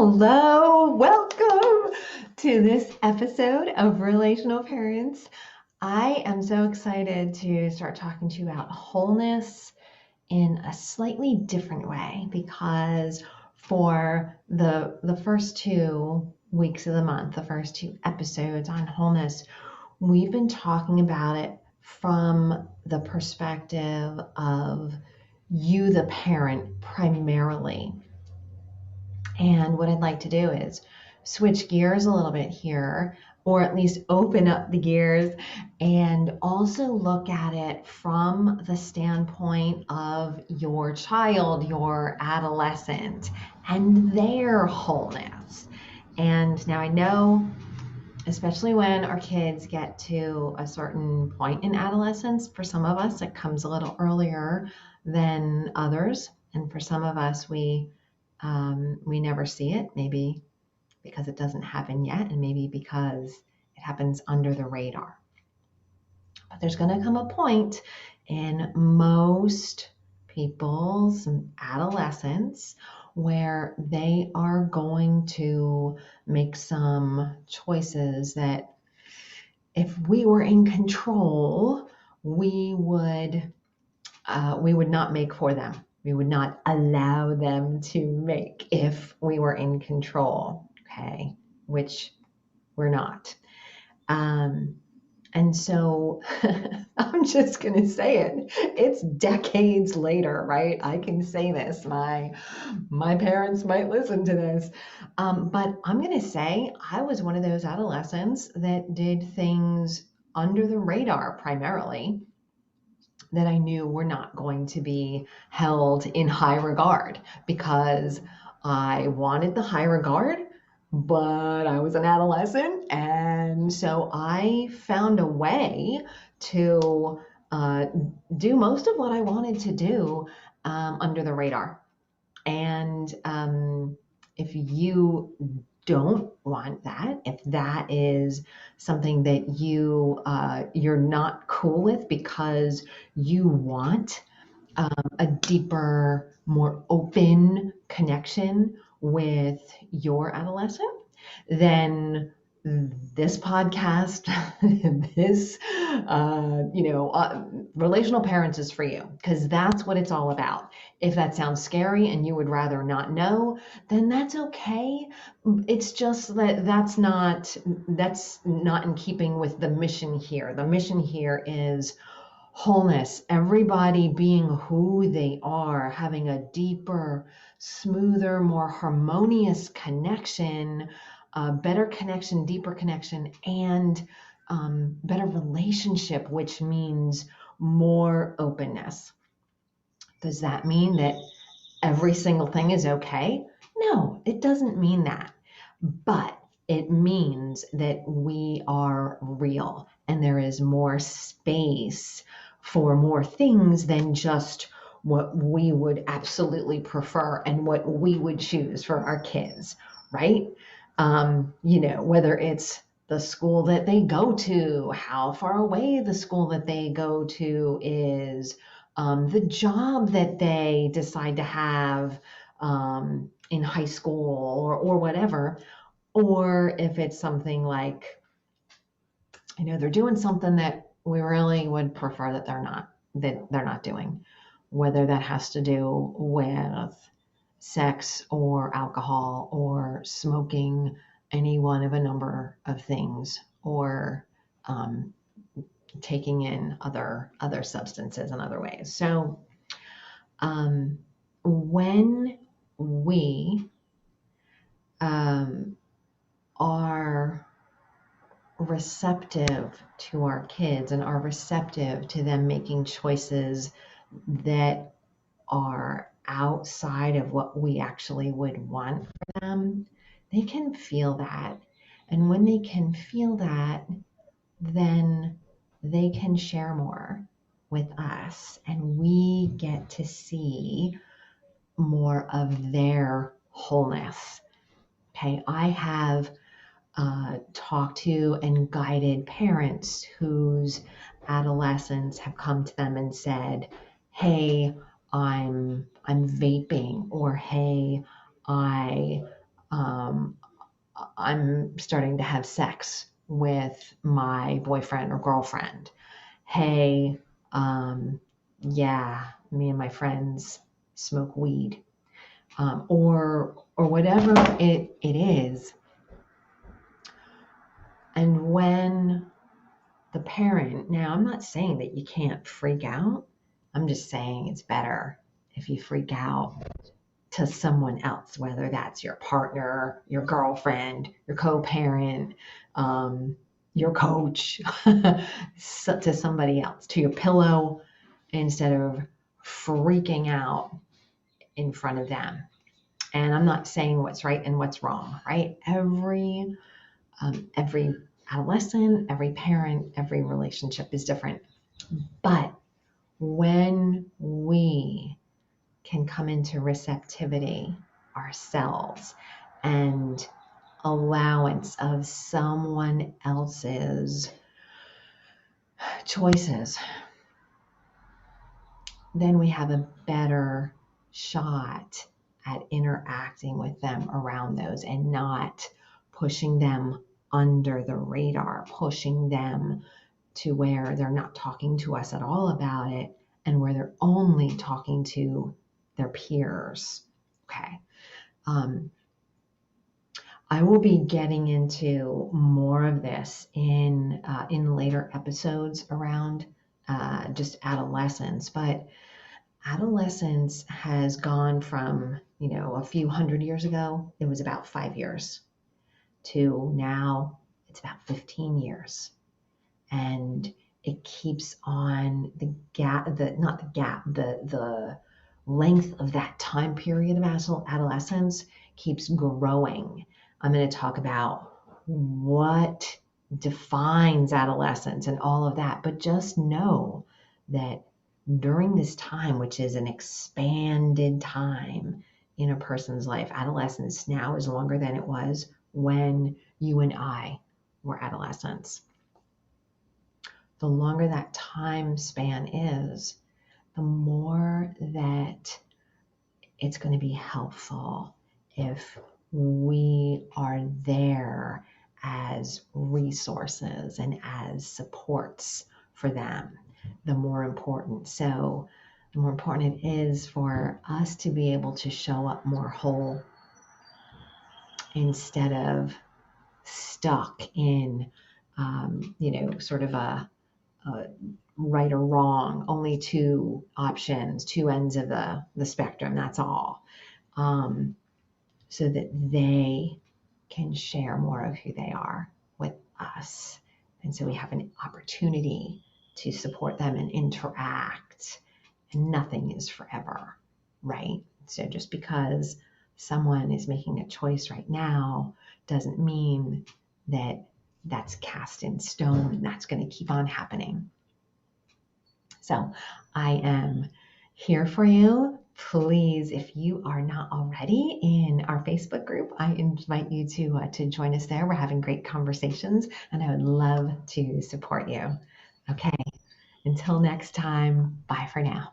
Hello, welcome to this episode of Relational Parents. I am so excited to start talking to you about wholeness in a slightly different way because for the first 2 weeks of the month, the first two episodes on wholeness, we've been talking about it from the perspective of you, the parent, primarily. And what I'd like to do is switch gears a little bit here, or at least open up the gears, and also look at it from the standpoint of your child, your adolescent, and their wholeness. And now I know, especially when our kids get to a certain point in adolescence, for some of us, it comes a little earlier than others. And for some of us, we never see it, maybe because it doesn't happen yet, and maybe because it happens under the radar. But there's going to come a point in most people's adolescence where they are going to make some choices that, if we were in control, we would not make for them. We would not allow them to make if we were in control, okay? Which we're not. And so I'm just going to say it. It's decades later, right? I can say this. My parents might listen to this. But I'm going to say I was one of those adolescents that did things under the radar primarily that I knew were not going to be held in high regard because I wanted the high regard, but I was an adolescent. And so I found a way to do most of what I wanted to do under the radar. And if you don't want that, if that is something that you're not cool with because you want a deeper, more open connection with your adolescent, then this podcast, this, relational parents is for you, because that's what it's all about. If that sounds scary and you would rather not know, then that's okay. It's just that that's not in keeping with the mission here. The mission here is wholeness, everybody being who they are, having a deeper, smoother, more harmonious connection, better connection, deeper connection, and better relationship, which means more openness. Does that mean that every single thing is okay? No, it doesn't mean that. But it means that we are real and there is more space for more things than just what we would absolutely prefer and what we would choose for our kids, right? Whether it's the school that they go to, how far away the school that they go to is, the job that they decide to have in high school or whatever, or if it's something like, they're doing something that we really would prefer that they're not doing, whether that has to do with sex or alcohol or smoking, any one of a number of things, or taking in other substances in other ways. So when we are receptive to our kids and are receptive to them making choices that are outside of what we actually would want for them, they can feel that. And when they can feel that, then they can share more with us, and we get to see more of their wholeness. Okay, I have talked to and guided parents whose adolescents have come to them and said, "Hey, I'm vaping," or "Hey, I um, I'm starting to have sex with my boyfriend or girlfriend. Hey, yeah, me and my friends smoke weed, or whatever it is. And when the parent, now I'm not saying that you can't freak out. I'm just saying it's better if you freak out to someone else, whether that's your partner, your girlfriend, your co-parent, your coach, to somebody else, to your pillow, instead of freaking out in front of them. And I'm not saying what's right and what's wrong, right? Every adolescent, every parent, every relationship is different. But when we can come into receptivity ourselves and allowance of someone else's choices, then we have a better shot at interacting with them around those and not pushing them under the radar, pushing them to where they're not talking to us at all about it and where they're only talking to their peers. Okay. I will be getting into more of this in later episodes around just adolescence, but adolescence has gone from, a few hundred years ago, it was about 5 years, to now it's about 15 years. And it keeps on the gap, not the gap, the length of that time period of adolescence keeps growing. I'm going to talk about what defines adolescence and all of that, but just know that during this time, which is an expanded time in a person's life, adolescence now is longer than it was when you and I were adolescents. The longer that time span is, the more that it's going to be helpful if we are there as resources and as supports for them. The more important it is for us to be able to show up more whole instead of stuck in, sort of a right or wrong, only two options, two ends of the spectrum, that's all. So that they can share more of who they are with us. And so we have an opportunity to support them and interact. And nothing is forever, right? So just because someone is making a choice right now doesn't mean that that's cast in stone and that's going to keep on happening. So I am here for you. Please, if you are not already in our Facebook group, I invite you to join us there. We're having great conversations, and I would love to support you. Okay, until next time, bye for now.